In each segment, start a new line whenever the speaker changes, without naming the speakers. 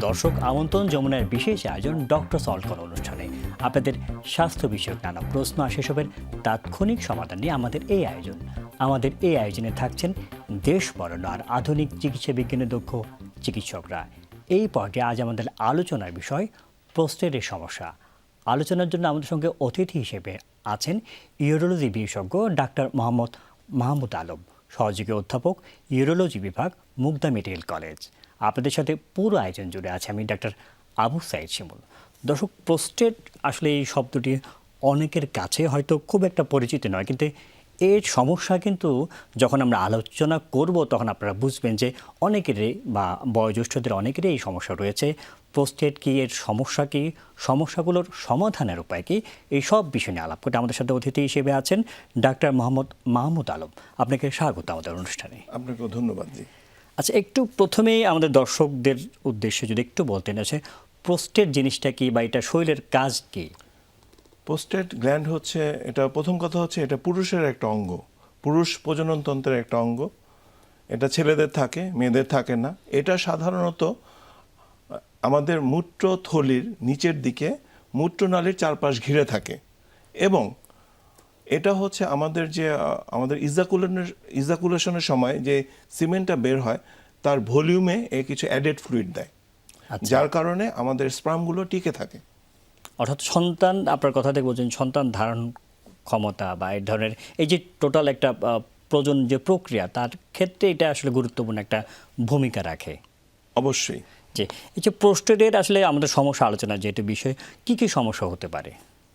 দর্শক আমন্ত্রণ যমুনার বিশেষ আয়োজন ডক্টর সলভ করা অনুষ্ঠানে আপনাদের স্বাস্থ্য বিষয়ক নানা প্রশ্ন আর সেসবের তাৎক্ষণিক সমাধান নিয়ে আমাদের এই আয়োজন। আমাদের এই আয়োজনে থাকছেন দেশ বরণ্য আর আধুনিক চিকিৎসা বিজ্ঞানে দক্ষ চিকিৎসকরা। এই পর্যায়ে আজ আমাদের আলোচনার বিষয় প্রোস্টেটের সমস্যা। আলোচনার জন্য আমাদের সঙ্গে অতিথি হিসেবে আছেন ইউরোলজি বিশেষজ্ঞ ডাক্তার মোহাম্মদ মাহমুদ আলম, সহযোগী অধ্যাপক ইউরোলজি বিভাগ, মুগদা মেডিকেল কলেজ। আপনাদের সাথে পুরো আয়োজন জুড়ে আছে আমি ডাক্তার আবু সাইদ শিমুল। দর্শক, প্রোস্টেট আসলে এই শব্দটি অনেকের কাছে হয়তো খুব একটা পরিচিত নয়, কিন্তু এর সমস্যা কিন্তু যখন আমরা আলোচনা করব তখন আপনারা বুঝবেন যে অনেকেরই বা বয়োজ্যেষ্ঠদের অনেকেরই এই সমস্যা রয়েছে। প্রোস্টেট কী, এর সমস্যা কী, সমস্যাগুলোর সমাধানের উপায় কী, এই সব বিষয় নিয়ে আলাপ করতে আমাদের সাথে অতিথি হিসেবে আছেন ডাক্তার মোহাম্মদ মাহমুদ আলম। আপনাকে স্বাগত আমাদের অনুষ্ঠানে।
আপনাকেও ধন্যবাদ। জি
আচ্ছা, একটু প্রথমেই আমাদের দর্শকদের উদ্দেশ্যে যদি একটু বলতেন আছে প্রোস্টেট জিনিসটা কি বা এটা শরীরের কাজ কি?
প্রোস্টেট গ্ল্যান্ড হচ্ছে, এটা প্রথম কথা হচ্ছে এটা পুরুষের একটা অঙ্গ, পুরুষ প্রজননতন্ত্রের একটা অঙ্গ। এটা ছেলেদের থাকে, মেয়েদের থাকে না। এটা সাধারণত আমাদের মূত্রথলির নিচের দিকে মূত্রনালীর চারপাশ ঘিরে থাকে এবং এটা হচ্ছে আমাদের ইজাকুলেশনের সময় যে সিমেন্টটা বের হয় তার ভলিউমে কিছু অ্যাডেড ফ্লুইড দেয়, যার কারণে আমাদের স্পার্মগুলো টিকে থাকে।
অর্থাৎ সন্তান, আপনার কথা থেকে বলছেন সন্তান ধারণ ক্ষমতা বা এই ধরনের এই যে টোটাল একটা প্রজনন যে প্রক্রিয়া, তার ক্ষেত্রে এটা আসলে গুরুত্বপূর্ণ একটা ভূমিকা রাখে।
অবশ্যই।
যে এই যে প্রোস্টেটের আসলে আমাদের সমস্যা আলোচনার যেটা বিষয়, কি কি সমস্যা হতে পারে?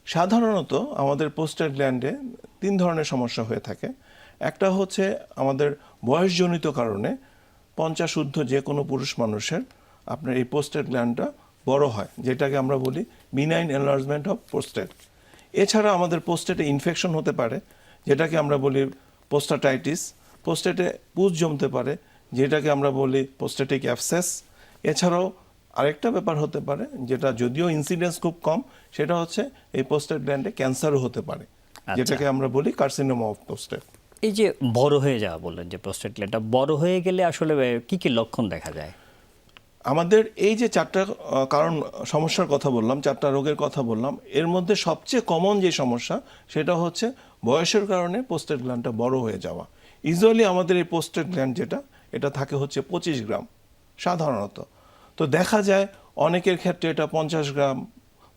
সাধারণত আমাদের প্রোস্টেট গ্ল্যান্ডে 3 ধরনের সমস্যা হয়ে থাকে। একটা হচ্ছে আমাদের বয়সজনিত কারণে 50 ঊর্ধ্ব যে কোনো পুরুষ মানুষের আপনার এই প্রোস্টেট গ্ল্যান্ডটা বড় হয়, যেটাকে আমরা বলি বিনাইন এনলার্জমেন্ট অফ প্রোস্টেট। এছাড়া আমাদের প্রোস্টেটে ইনফেকশন হতে পারে, যেটাকে আমরা বলি প্রোস্টাটাইটিস। প্রোস্টেটে পুঁজ জমতে পারে, যেটাকে আমরা বলি প্রোস্টেটিক অ্যাবসেস। এছাড়াও আরেকটা ব্যাপার হতে পারে, যেটা যদিও ইনসিডেন্স খুব কম, সেটা হচ্ছে এই প্রোস্টেট গ্ল্যান্ডে ক্যান্সারও হতে পারে, যেটাকে আমরা বলি কার্সিনোমা অফ প্রোস্টেট।
এই যে বড় হয়ে যাওয়া বললেন, যে প্রোস্টেট গ্ল্যান্ডটা বড় হয়ে গেলে আসলে কি কি লক্ষণ দেখা যায়?
আমাদের এই যে 4টা কারণ সমস্যার কথা বললাম, 4টা রোগের কথা বললাম, এর মধ্যে সবচেয়ে কমন যে সমস্যা সেটা হচ্ছে বয়সের কারণে প্রোস্টেট গ্ল্যান্ডটা বড় হয়ে যাওয়া। ইউজুয়ালি আমাদের এই প্রোস্টেট গ্ল্যান্ড এটা থাকে হচ্ছে 25 গ্রাম সাধারণত। তো দেখা যায় অনেকের ক্ষেত্রে এটা 50 গ্রাম,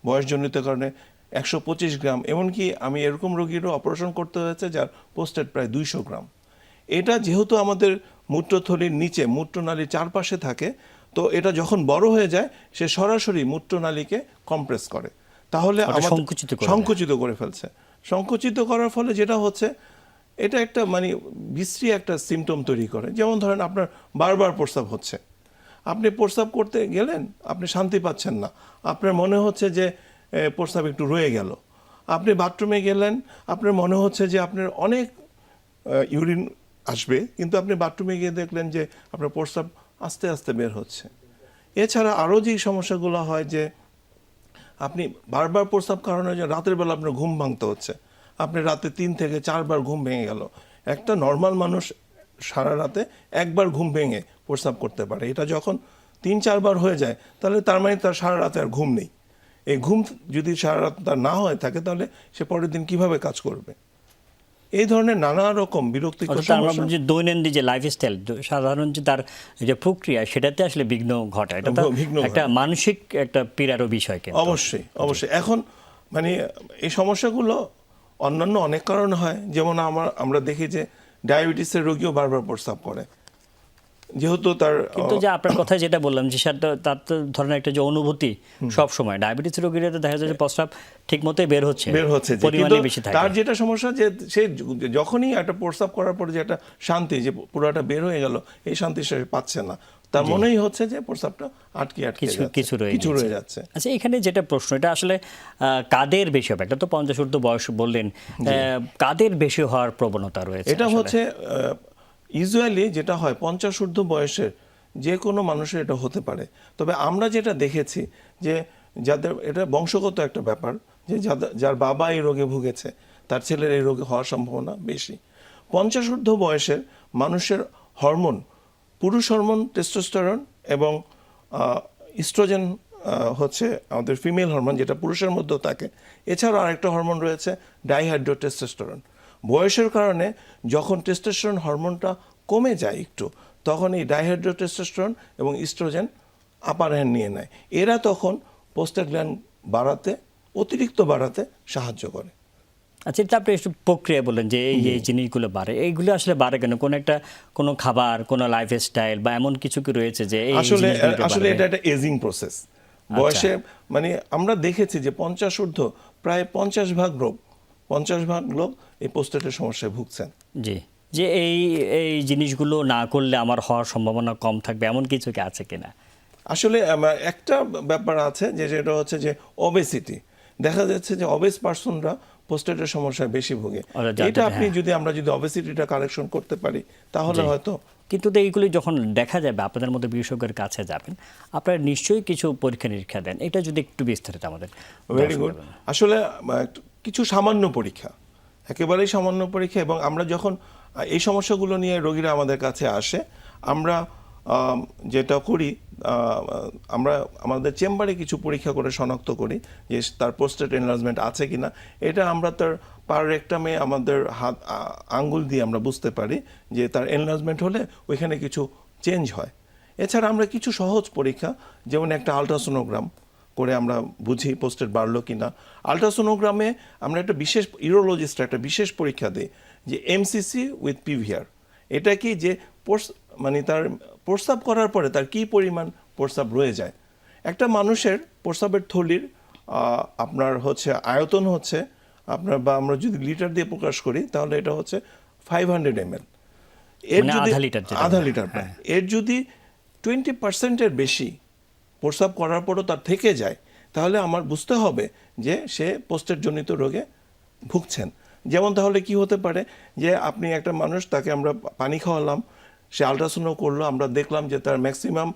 বয়সজনিত কারণে 125 গ্রাম, এমনকি আমি এরকম রোগীরও অপারেশন করতে হয়েছে যার প্রোস্টেট প্রায় 200 গ্রাম। এটা যেহেতু আমাদের মূত্রথলির নিচে মূত্রনালীর চারপাশে থাকে, তো এটা যখন বড় হয়ে যায় সে সরাসরি মূত্রনালীকে কম্প্রেস করে, তাহলে সংকুচিত করে ফেলছে। সংকুচিত করার ফলে যেটা হচ্ছে, এটা একটা বিশ্রী একটা সিমটম তৈরি করে। যেমন ধরেন আপনার বারবার প্রস্রাব হচ্ছে, আপনি প্রস্রাব করতে গেলেন, আপনি শান্তি পাচ্ছেন না, আপনার মনে হচ্ছে যে প্রস্রাব একটু রয়ে গেল। আপনি বাথরুমে গেলেন, আপনার মনে হচ্ছে যে আপনার অনেক ইউরিন আসবে, কিন্তু আপনি বাথরুমে গিয়ে দেখলেন যে আপনার প্রস্রাব আস্তে আস্তে বের হচ্ছে। এছাড়া আরও যেই সমস্যাগুলো হয়, যে আপনি বারবার প্রস্রাব কারণে যে রাতের বেলা আপনার ঘুম ভাঙতে হচ্ছে, আপনি রাতে 3 থেকে 4 বার ঘুম ভেঙে গেল। একটা নর্মাল মানুষ সারা রাতে একবার ঘুম ভেঙে প্রস্রাব করতে পারে, এটা যখন 3-4 বার হয়ে যায় তাহলে তার মানে তার সারা রাতে আর ঘুম নেই। এই ঘুম যদি সারা রাত তার না হয়ে থাকে, তাহলে সে পরের দিন কিভাবে কাজ করবে? এই ধরনের নানা রকম বিরক্তিকর সমস্যা,
যে দৈনন্দিন যে লাইফস্টাইল, সাধারণ যে তার যে প্রক্রিয়া, সেটাতে আসলে বিঘ্ন ঘটায়। এটা একটা মানসিক একটা পীড়ারও বিষয়।
অবশ্যই অবশ্যই। এখন এই সমস্যাগুলো অন্যান্য অনেক কারণে হয়। যেমন আমরা দেখি যে ডায়াবেটিসের রোগীও বারবার প্রস্রাব করে, যেহেতু তার
কিন্তু যে আপনার কথায় যেটা বললাম, যে তার তো ধরনের একটা যে অনুভূতি সব সময়, ডায়াবেটিস রোগীরা তো দেখা যায় যে প্রস্রাব ঠিক মতোই বের হচ্ছে, পরিমাণে বেশি থাকে।
তার যেটা সমস্যা, যে সে যখনই একটা প্রস্রাব করার পরে যে একটা শান্তি, যে পুরোটা বের হয়ে গেল, এই শান্তি সে পাচ্ছে না। তার মনেই হচ্ছে যে প্রস্রাবটা আটকে কিছু রয়ে যাচ্ছে।
আচ্ছা, এখানে যেটা প্রশ্ন, এটা আসলে কাদের বেশি হবে? একটা তো 50 ঊর্ধ্ব বয়স বললেন, কাদের বেশি হওয়ার প্রবণতা রয়েছে?
এটা হচ্ছে ইউজুয়ালি যেটা হয়, 50 ঊর্ধ্ব বয়সের যে কোনো মানুষের এটা হতে পারে। তবে আমরা যেটা দেখেছি যে যাদের এটা বংশগত একটা ব্যাপার, যে যার বাবা এই রোগে ভুগেছে তার ছেলের এই রোগে হওয়ার সম্ভাবনা বেশি। 50 ঊর্ধ্ব বয়সের মানুষের হরমোন, পুরুষ হরমোন টেস্টোস্টেরন এবং ইস্ট্রোজেন হচ্ছে আমাদের ফিমেল হরমোন, যেটা পুরুষের মধ্যেও থাকে। এছাড়াও আরেকটা হরমোন রয়েছে ডাইহাইড্রোটেস্টোস্টেরন। বয়সের কারণে যখন টেস্টোস্টেরন হরমোনটা কমে যায় একটু, তখন এই ডাইহাইড্রোটেস্টোস্টেরন এবং ইস্ট্রোজেন আপার হ্যান্ড নিয়ে নেয়। এরা তখন প্রোস্টেগ্ল্যান্ড বাড়াতে, অতিরিক্ত বাড়াতে সাহায্য করে।
আচ্ছা, এটা আপনি একটু প্রক্রিয়া বললেন যে এই এই জিনিসগুলো বাড়ে, এইগুলো আসলে বাড়ে কেন? কোনো খাবার, কোনো লাইফস্টাইল বা এমন কিছু কি রয়েছে যে এই
আসলে এটা একটা এজিং প্রসেস। বয়সে মানে আমরা দেখেছি যে 50 ঊর্ধ্ব প্রায় 50 ভাগ লোক এই প্রোস্টেটের সমস্যায় ভুগছেন।
জি, যে এই এই জিনিসগুলো না করলে আমার হওয়ার সম্ভাবনা কম থাকবে, এমন কিছু কি আছে কিনা?
আসলে একটা ব্যাপার আছে যে যেটা হচ্ছে যে ওবেসিটি। দেখা যাচ্ছে যে অবেস পার্সনরা প্রোস্টেটের সমস্যায় বেশি ভোগে। এটা আপনি আমরা যদি ওবেসিটিটা কারেকশন করতে পারি তাহলে হয়তো।
কিন্তু এইগুলি যখন দেখা যাবে, আপনাদের মতো বিশেষজ্ঞের কাছে যাবেন, আপনারা নিশ্চয়ই কিছু পরীক্ষা নিরীক্ষা দেন, এটা যদি একটু বিস্তারিত আমাদের।
Very good. আসলে কিছু সামান্য পরীক্ষা, একেবারেই সামান্য পরীক্ষা, এবং আমরা যখন এই সমস্যাগুলো নিয়ে রোগীরা আমাদের কাছে আসে, আমরা যেটা করি, আমরা আমাদের চেম্বারে কিছু পরীক্ষা করে শনাক্ত করি যে তার প্রোস্টেট এনলার্জমেন্ট আছে কিনা। এটা আমরা তার পার রেক্টামে আমাদের হাত আঙ্গুল দিয়ে আমরা বুঝতে পারি যে তার এনলার্জমেন্ট হলে ওইখানে কিছু চেঞ্জ হয়। এছাড়া আমরা কিছু সহজ পরীক্ষা, যেমন একটা আলট্রাসোনোগ্রাম করে আমরা বুঝি প্রোস্টেট বাড়লো কিনা। আলট্রাসোনোগ্রামে আমরা একটা বিশেষ ইউরোলজিস্ট একটা বিশেষ পরীক্ষা দিই যে এমসিসি উইথ পিভিআর। এটা কি যে মানে তার প্রস্রাব করার পরে তার কি পরিমাণ প্রস্রাব রয়ে যায়। একটা মানুষের প্রস্রাবের থলির আপনার হচ্ছে আয়তন হচ্ছে আপনার, বা আমরা যদি লিটার দিয়ে প্রকাশ করি তাহলে এটা হচ্ছে 500 ml। এর যদি আধা লিটার প্রায়, এর যদি 20% বেশি প্রস্রাব করার পরও তার থেকে যায়, তাহলে আমার বুঝতে হবে যে সে প্রোস্টেট জনিত রোগে ভুগছেন। যেমন তাহলে কি হতে পারে যে আপনি একটা মানুষ, তাকে আমরা পানি খাওয়ালাম, সে আলট্রাসাউন্ড করলো, আমরা দেখলাম যে তার ম্যাক্সিমাম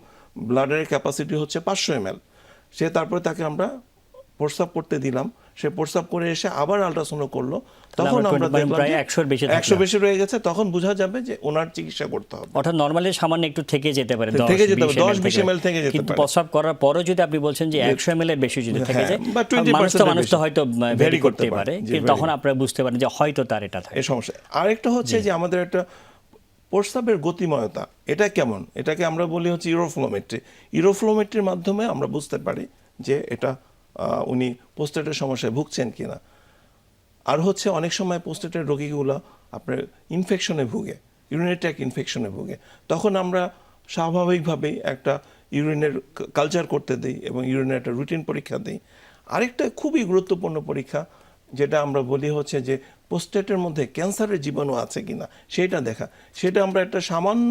ব্লাডের ক্যাপাসিটি হচ্ছে 500 ml। সে তারপরে তাকে আমরা প্রস্রাব করতে দিলাম, সে প্রস্রাব করে এসে আবার আলট্রাসাউন্ড করলো, তখন আমরা দেখলাম 100 বেশি রয়ে গেছে, তখন বোঝা যাবে যে ওনার চিকিৎসা করতে হবে।
অর্থাৎ নরমালি সামান্য একটু থেকে যেতে পারে,
10-20 ml থেকে যেতে পারে।
কিন্তু প্রস্রাব করার পরও যদি আপনি বলছেন যে 100 ml এর বেশি যদি থেকে যায়, মানুষ তো হয়তো ভেরি করতে পারে, কিন্তু তখন আপনারা বুঝতে পারেন যে হয়তো তার এটা থাকে।
এই সমস্যা আরেকটা হচ্ছে যে আমাদের একটা প্রস্রাবের গতিময়তা, এটা কেমন, এটাকে আমরা বলি হচ্ছে ইউরোফ্লোমেট্রি। ইউরোফ্লোমেট্রির মাধ্যমে আমরা বুঝতে পারি যে এটা উনি প্রোস্টেটের সমস্যায় ভুগছেন কিনা। আর হচ্ছে অনেক সময় প্রোস্টেটের রোগীগুলো আপনার ইনফেকশনে ভুগে, ইউরিনারি ট্র্যাক্ট ইনফেকশনে ভুগে, তখন আমরা স্বাভাবিকভাবেই একটা ইউরিনের কালচার করতে দিই এবং ইউরিনের একটা রুটিন পরীক্ষা দিই। আরেকটা খুবই গুরুত্বপূর্ণ পরীক্ষা যেটা আমরা বলি হচ্ছে যে প্রোস্টেটের মধ্যে ক্যান্সারের জীবাণু আছে কিনা সেটা দেখা। সেটা আমরা একটা সামান্য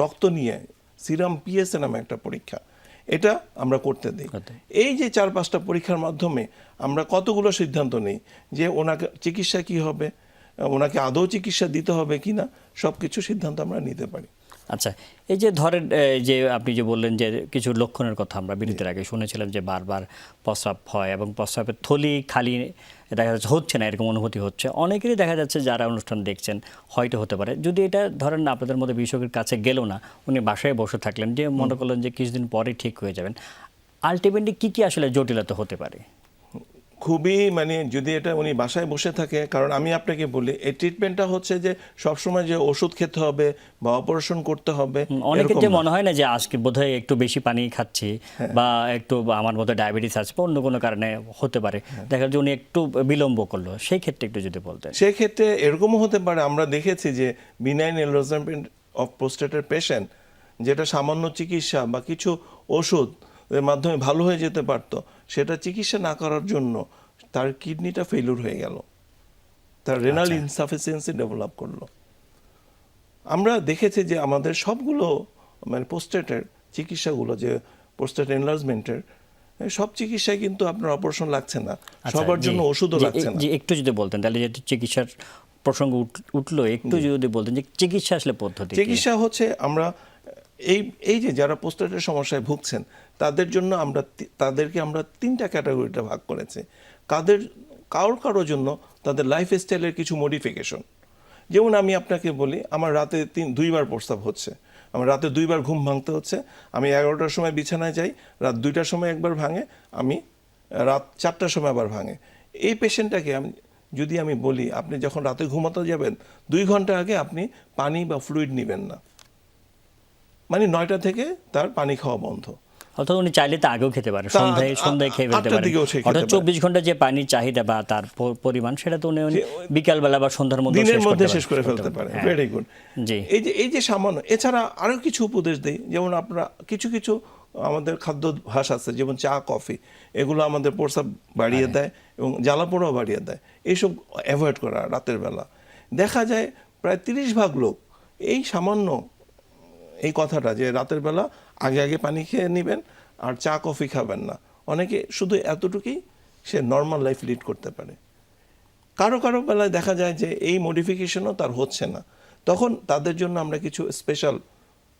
রক্ত নিয়ে, সিরাম পিএসএ নামে একটা পরীক্ষা, এটা আমরা করতে দিই। এই যে 4-5টা পরীক্ষার মাধ্যমে আমরা কতগুলো সিদ্ধান্ত নেই যে ওনাকে চিকিৎসা কি হবে, ওনাকে আদৌ চিকিৎসা দিতে হবে কিনা, সবকিছু সিদ্ধান্ত আমরা নিতে পারি।
আচ্ছা, এই যে ধরেন যে আপনি যে বললেন যে কিছু লক্ষণের কথা আমরা বিরতির আগে শুনেছিলাম যে বারবার প্রস্রাব হয় এবং প্রস্রাবের থলি খালি দেখা যাচ্ছে হচ্ছে না, এরকম অনুভূতি হচ্ছে। অনেকেরই দেখা যাচ্ছে যারা অনুষ্ঠান দেখছেন হয়তো হতে পারে, যদি এটা ধরেন আপনাদের মধ্যে বিশেষজ্ঞের কাছে গেল না, উনি বাসায় বসে থাকলেন, যে মনে করলেন যে কিছুদিন পরে ঠিক হয়ে যাবেন, আলটিমেটলি কি আসলে জটিলতা হতে পারে?
খুবই মানে যদি এটা উনি বাসায় বসে থাকে, কারণ আমি আপনাকে বলি এই ট্রিটমেন্টটা হচ্ছে যে সবসময় যে ওষুধ খেতে হবে বা অপারেশন করতে হবে।
অনেকের যে মনে হয় না যে আজকে বোধহয় একটু বেশি পানি খাচ্ছি বা একটু আমার মতো ডায়াবেটিস আছে বা অন্য কোনো কারণে হতে পারে, দেখা যায় উনি একটু বিলম্ব করলো, সেই ক্ষেত্রে একটু যদি বলতেন।
সেই ক্ষেত্রে এরকমও হতে পারে, আমরা দেখেছি যে বিনাইন এনলার্জমেন্ট অফ প্রোস্টেটের পেশেন্ট, যেটা সামান্য চিকিৎসা বা কিছু ওষুধ এর মাধ্যমে ভালো হয়ে যেতে পারতো, সেটা চিকিৎসা না করার জন্য তার কিডনিটা ফেলিউর হয়ে গেল, তার রেনাল ইনসাফিসিয়েন্সি ডেভেলপ করলো। আমরা দেখেছি যে আমাদের সবগুলো মানে প্রোস্টেটের চিকিৎসাগুলো, যে প্রোস্টেট এনলার্জমেন্টের সব চিকিৎসায় কিন্তু আপনার অপারেশন লাগছে না, সবার জন্য ওষুধও লাগছে না।
একটু যদি বলতেন তাহলে, যে চিকিৎসার প্রসঙ্গ উঠলো, একটু যদি বলতেন যে চিকিৎসা আসলে পদ্ধতি।
চিকিৎসা হচ্ছে আমরা এই এই যে যারা পোস্টেটের সমস্যায় ভুগছেন তাদেরকে আমরা 3টা ক্যাটাগরিতে ভাগ করেছি। কারোর জন্য তাদের লাইফ স্টাইলের কিছু মডিফিকেশন, যেমন আমি আপনাকে বলি, আমার রাতে 2বার প্রস্রাব হচ্ছে, আমার রাতে 2বার ঘুম ভাঙতে হচ্ছে, আমি 11টার সময় বিছানায় যাই, রাত 2টার সময় একবার ভাঙে, আমি রাত 4টার সময় আবার ভাঙে। এই পেশেন্টটাকে যদি আমি বলি আপনি যখন রাতে ঘুমাতে যাবেন 2 ঘন্টা আগে আপনি পানি বা ফ্লুইড নেবেন না, মানে 9টা থেকে তার পানি খাওয়া বন্ধ।
অর্থাৎ উনি চাইলে তা আগেও খেতে পারে, সন্ধ্যায় খেয়ে ফেলতে
8টার
পারে।
দিকেও সে খেতে
অর্থাৎ
পারে।
24 ঘন্টা যে পানির চাহিদা বা তার পরিমাণ সেটা তো উনি বিকালবেলা বা সন্ধ্যার মধ্যে
দিনের মধ্যে শেষ করে ফেলতে পারে। Very good.
জি।
এই যে সামান্য, এছাড়া আরো কিছু উপদেশ দেই, যেমন আপনারা কিছু আমাদের খাদ্যাভ্যাস আছে, যেমন চা কফি, এগুলো আমাদের প্রস্রাব বাড়িয়ে দেয় এবং জ্বালাপোড়াও বাড়িয়ে দেয়। এইসব অ্যাভয়েড করা রাতের বেলা। দেখা যায় প্রায় 30% লোক এই সামান্য এই কথাটা যে রাতের বেলা আগে পানি খেয়ে নেবেন আর চা কফি খাবেন না, অনেকে শুধু এতটুকুই সে নর্মাল লাইফ লিড করতে পারে। কারো বেলায় দেখা যায় যে এই মডিফিকেশনও তার হচ্ছে না, তখন তাদের জন্য আমরা কিছু স্পেশাল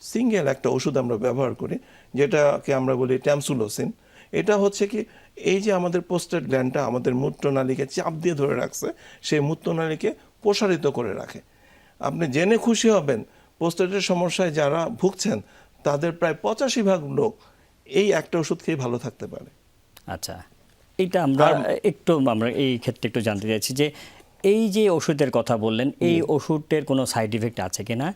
সিঙ্গেল একটা ওষুধ আমরা ব্যবহার করি, যেটাকে আমরা বলি ট্যামসুলোসিন। এটা হচ্ছে কি, এই যে আমাদের প্রোস্টেট গ্ল্যান্ডটা আমাদের মূত্রনালীকে চাপ দিয়ে ধরে রাখছে, সেই মূত্রনালীকে প্রসারিত করে রাখে। আপনি জেনে খুশি হবেন, প্রোস্টেটের সমস্যায় যারা ভুগছেন তাদের প্রায় 85% লোক এই একটা ওষুধ খেয়ে ভালো থাকতে পারে।
আচ্ছা, এইটা আমরা এই ক্ষেত্রে একটু জানতে চাইছি যে এই যে ওষুধের কথা বললেন, এই ওষুধের কোনো সাইড ইফেক্ট আছে কিনা,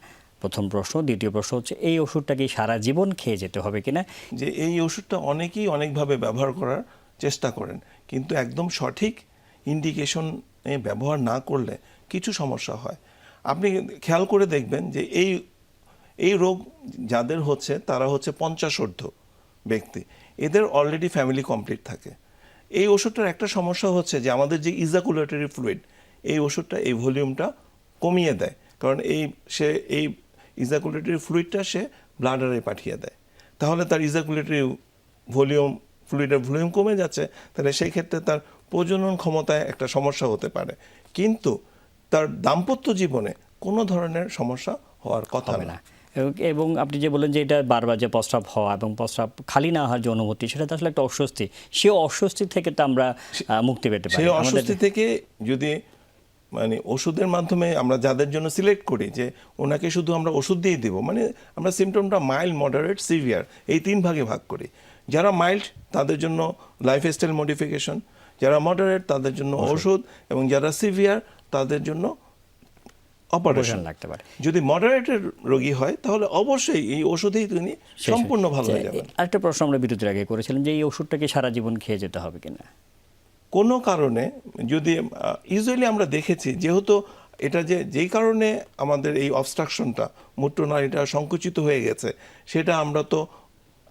প্রথম প্রশ্ন। দ্বিতীয় প্রশ্ন হচ্ছে এই ওষুধটা কি সারা জীবন খেয়ে যেতে হবে কিনা?
যে এই ওষুধটা অনেকেই অনেকভাবে ব্যবহার করার চেষ্টা করেন, কিন্তু একদম সঠিক ইন্ডিকেশনে ব্যবহার না করলে কিছু সমস্যা হয়। আপনি খেয়াল করে দেখবেন যে এই রোগ যাদের হচ্ছে তারা হচ্ছে 50 ব্যক্তি, এদের অলরেডি ফ্যামিলি কমপ্লিট থাকে। এই ওষুধটার একটা সমস্যা হচ্ছে যে আমাদের যে ইজাকুলেটরি ফ্লুইড, এই ওষুধটা এই ভলিউমটা কমিয়ে দেয়, কারণ এই ইজাকুলেটরি ফ্লুইডটা সে ব্লাডারে পাঠিয়ে দেয়। তাহলে তার ইজাকুলেটরি ফ্লুইডের ভলিউম কমে যাচ্ছে, তাহলে সেই ক্ষেত্রে তার প্রজনন ক্ষমতায় একটা সমস্যা হতে পারে, কিন্তু তার দাম্পত্য জীবনে কোনো ধরনের সমস্যা হওয়ার কথা না।
এবং আপনি যে বললেন যে এটা বারবার যে প্রস্রাব হওয়া এবং প্রস্রাব খালি না হওয়ার যে অনুভূতি, সেটা তো আসলে একটা অস্বস্তি। সেই অস্বস্তি থেকে তো আমরা মুক্তি পেতে পারি।
সেই অস্বস্তি থেকে যদি মানে ওষুধের মাধ্যমে আমরা যাদের জন্য সিলেক্ট করি যে ওনাকে শুধু আমরা ওষুধ দিয়ে দিব, মানে আমরা সিমটমটা মাইল্ড, মডারেট, সিভিয়ার এই 3 ভাগে ভাগ করি। যারা মাইল্ড তাদের জন্য লাইফস্টাইল মডিফিকেশন, যারা মডারেট তাদের জন্য ওষুধ, এবং যারা সিভিয়ার তাদের জন্য অপারেশন
লাগতে পারে।
যদি মডারেটের রোগী হয় তাহলে অবশ্যই এই ওষুধেই তিনি সম্পূর্ণ ভালো হয়ে যাবেন।
আরেকটা প্রশ্ন আমরা বিরতির আগে করেছিলাম যে এই ওষুধটাকে সারা জীবন খেয়ে যেতে হবে কিনা?
কোনো কারণে যদি ইউজুয়ালি আমরা দেখেছি, যেহেতু এটা যেই কারণে আমাদের এই অবস্ট্রাকশনটা মূত্রনালীটা সংকুচিত হয়ে গেছে, সেটা আমরা তো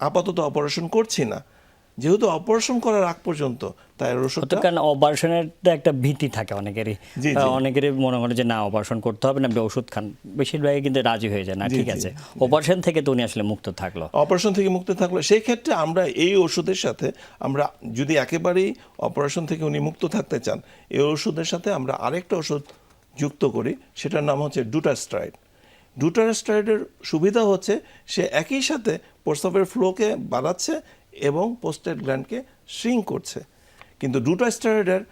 আপাতত অপারেশন করছি না, যেহেতু অপারেশন করার আগ পর্যন্ত তাই ওষুধটা,
কারণ অপারেশনের একটা ভীতি থাকে অনেকেরই, মনে করে যে না অপারেশন করতে হবে না, ওষুধ খান, বেশিরভাগই কিন্তু রাজি হয়ে যায় না। ঠিক আছে, অপারেশন থেকে তো উনি আসলে মুক্ত থাকলো,
অপারেশন থেকে মুক্ত থাকলো, সেই ক্ষেত্রে আমরা এই ওষুধের সাথে আমরা যদি একেবারেই অপারেশন থেকে উনি মুক্ত থাকতে চান, এই ওষুধের সাথে আমরা আরেকটা ওষুধ যুক্ত করি, সেটার নাম হচ্ছে ডুটাস্টেরয়েড। ডুটাস্টেরয়েডের সুবিধা হচ্ছে সে একই সাথে প্রস্রাবের ফ্লোকে বাড়াচ্ছে এবং প্রোস্টেট গ্ল্যান্ডকে শ্রিঙ্ক করছে। কিন্তু ডুটাস্টেরয়েডের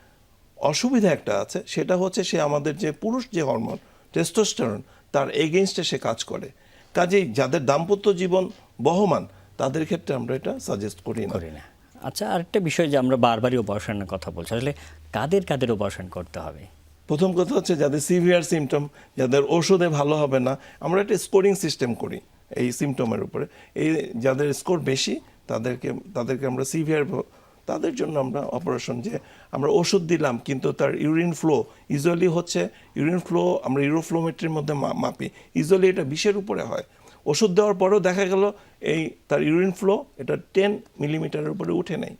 অসুবিধা একটা আছে, সেটা হচ্ছে সে আমাদের যে পুরুষ যে হরমোন টেস্টোস্টেরন, তার এগেইনস্টে সে কাজ করে। কাজেই যাদের দাম্পত্য জীবন বহমান তাদের ক্ষেত্রে আমরা এটা সাজেস্ট করি না।
আচ্ছা, আরেকটা বিষয় যে আমরা বারবারই অপারেশনের কথা বলছি, আসলে কাদের অপারেশন করতে হবে?
প্রথম কথা হচ্ছে যাদের সিভিয়ার সিমটম, যাদের ওষুধে ভালো হবে না, আমরা একটা স্কোরিং সিস্টেম করি এই সিমটমের উপরে। এই যাদের স্কোর বেশি তাদেরকে আমরা সিভিয়ার, তাদের জন্য আমরা অপারেশন, যে আমরা ওষুধ দিলাম কিন্তু তার ইউরিন ফ্লো ইউজুয়ালি হচ্ছে, ইউরিন ফ্লো আমরা ইউরোফ্লোমেট্রির মধ্যে মাপি, ইউজুয়ালি এটা 20-এর উপরে হয়। ওষুধ দেওয়ার পরেও দেখা গেল তার ইউরিন ফ্লো এটা 10 মিলিমিটারের উপরে উঠে নেই।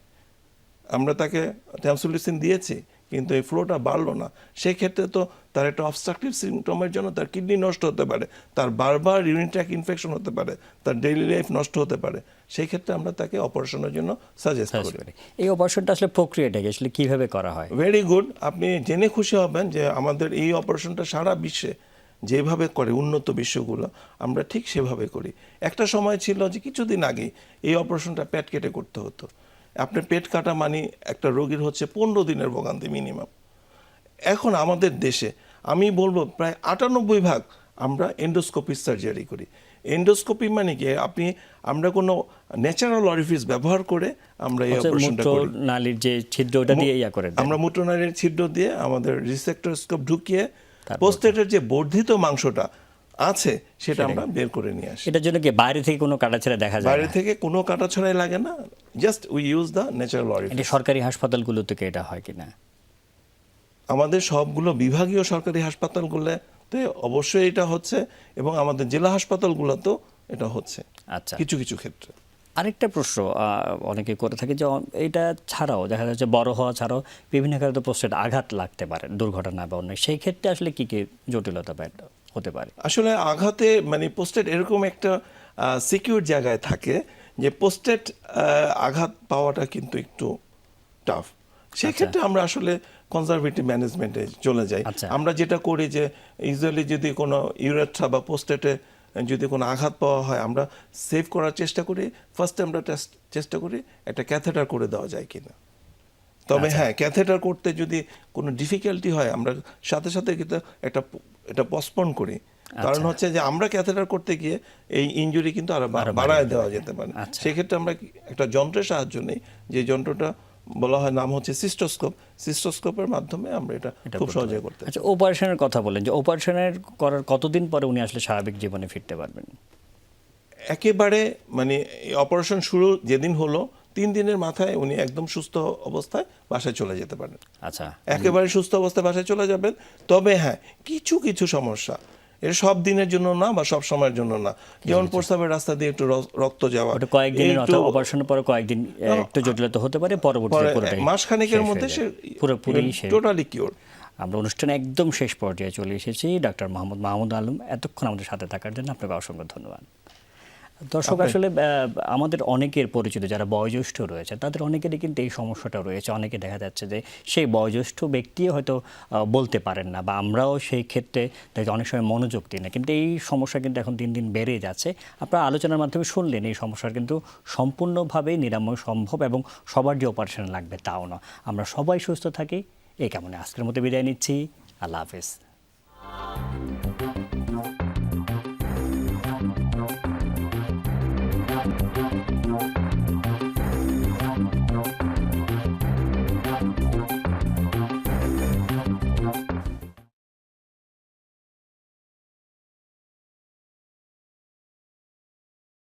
আমরা তাকে ট্যামসুলিসিন দিয়েছি কিন্তু এই ফ্লোটা বাড়লো না, সেই ক্ষেত্রে তো তার একটা অবস্ট্রাকটিভ সিমটমের জন্য তার কিডনি নষ্ট হতে পারে, তার বারবার ইউরিন ট্র্যাক্ট ইনফেকশন হতে পারে, তার ডেইলি লাইফ নষ্ট হতে পারে। সেই ক্ষেত্রে আমরা তাকে অপারেশনের জন্য সাজেস্ট করি।
এই অপারেশনটা আসলে প্রক্রিয়াটাকে আসলে কিভাবে করা হয়?
ভেরি গুড, আপনি জেনে খুশি হবেন যে আমাদের এই অপারেশনটা সারা বিশ্বে যেভাবে করে উন্নত বিশ্বগুলো আমরা ঠিক সেভাবে করি। একটা সময় ছিল যে কিছুদিন আগে এই অপারেশনটা পেট কেটে করতে হতো। আপনার পেট কাটা মানে একটা রোগীর হচ্ছে 15 দিনের ভোগান্তি মিনিমাম। এখন আমাদের দেশে আমি বলবো প্রায় 98% আমরা এন্ডোস্কোপি সার্জারি করি। এন্ডোস্কোপি মানে কি আমরা কোনো ন্যাচারাল অরিফিস ব্যবহার করে আমরা এই অপারেশনটা করি।
নালীর যে ছিদ্র ওটা দিয়ে ইয়া করে দেন।
আমরা মূত্রনালীর ছিদ্র দিয়ে আমাদের রিসেক্টরস্কোপ ঢুকিয়ে প্রোস্টেটের যে বর্ধিত মাংসটা আছে সেটা আমরা বের করে নিয়ে আসি।
এটার জন্য কি বাইরে থেকে কোনো কাটাছেঁড়া দেখা যায়
বাইরে
না?
থেকে কোনো কাটাছড়াই লাগে না, just we use the natural orifice.
এটা সরকারি হাসপাতালগুলো থেকে এটা হয় কিনা?
আমাদের সবগুলো বিভাগীয় সরকারি হাসপাতালগুলোতে অবশ্যই এটা হচ্ছে এবং আমাদের জেলা হাসপাতালগুলোতেও এটা হচ্ছে
আচ্ছা,
কিছু কিছু ক্ষেত্রে।
আরেকটা প্রশ্ন অনেকে করে থাকে যে এটা ছাড়াও দেখা যাচ্ছে বড় হওয়া ছাড়াও বিভিন্ন ক্ষেত্রে প্রস্টেট আঘাত লাগতে পারে, দুর্ঘটনা বা অন্য, সেই ক্ষেত্রে আসলে কি কি জটিলতা হতে পারে?
আসলে আঘাতে মানে পোস্টেট এরকম একটা সিকিউর জায়গায় থাকে যে পোস্টেট আঘাত পাওয়াটা কিন্তু একটু টাফ। সেই ক্ষেত্রে আমরা আসলে কনজারভেটিভ ম্যানেজমেন্টে চলে যাই।
আচ্ছা।
আমরা যেটা করি যে ইউজুয়ালি যদি কোনো ইউরেথ্রা বা পোস্টেটে যদি কোনো আঘাত পাওয়া হয় আমরা সেভ করার চেষ্টা করি। ফার্স্টে আমরা চেষ্টা করি একটা ক্যাথেটার করে দেওয়া যায় কিনা। তবে হ্যাঁ, ক্যাথেটার করতে যদি কোনো ডিফিকাল্টি হয় আমরা সাথে সাথে কিন্তু এটা পসপন করি। কারণ হচ্ছে যে আমরা ক্যাথেটার করতে গিয়ে এই ইনজুরি কিন্তু আরো বাড়ায় দেওয়া যেতে পারে। সেক্ষেত্রে আমরা একটা যন্ত্রের সাহায্য নিই, যে যন্ত্রটা বলা হয় নাম হচ্ছে সিস্টোস্কোপ। সিস্টোস্কোপের মাধ্যমে আমরা এটা খুব সহজে করতে পারি।
আচ্ছা, অপারেশনের কথা বলেন যে অপারেশনের করার কতদিন পরে উনি আসলে স্বাভাবিক জীবনে ফিরতে পারবেন?
একেবারে মানে অপারেশন শুরু যেদিন হলো 3 দিনের মাথায় উনি একদম সুস্থ অবস্থায় বাসায় চলে যেতে পারেন।
আচ্ছা,
একেবারে সুস্থ অবস্থায় বাসায় চলে যাবেন। তবে হ্যাঁ, কিছু কিছু সমস্যা এর সব দিনের জন্য না বা সব সময়ের জন্য না। যেমন প্রস্রাবের রাস্তা দিয়ে একটু রক্ত যাওয়া,
ওটা কয়েকদিনের অথবা অপারেশনের পরে কয়েকদিন একটু জটিলতা হতে পারে, পরবর্তীতে পুরোটাই
মাসখানেকের মধ্যে সে
পুরোপুরি
টোটালি কিওর।
আমরা অনুষ্ঠানে একদম শেষ পর্যায়ে চলে এসেছি। ডক্টর মাহমুদ আলম, এতক্ষণ আমাদের সাথে থাকার জন্য আপনাকে অসংখ্য ধন্যবাদ। দর্শক, আসলে আমাদের অনেকের পরিচিত যারা বয়োজ্যেষ্ঠ রয়েছে তাদের অনেকেরই কিন্তু এই সমস্যাটা রয়েছে। অনেকে দেখা যাচ্ছে যে সেই বয়োজ্যেষ্ঠ ব্যক্তি হয়তো বলতে পারেন না, বা আমরাও সেই ক্ষেত্রে অনেক সময় মনোযোগ দিই না, কিন্তু এই সমস্যা কিন্তু এখন দিন দিন বেড়ে যাচ্ছে। আপনারা আলোচনার মাধ্যমে শুনলেন এই সমস্যার কিন্তু সম্পূর্ণভাবেই নিরাময় সম্ভব এবং সবার যে অপারেশন লাগবে তাও না। আমরা সবাই সুস্থ থাকি এই কামনে আজকের মতো বিদায় নিচ্ছি। আল্লাহ হাফেজ।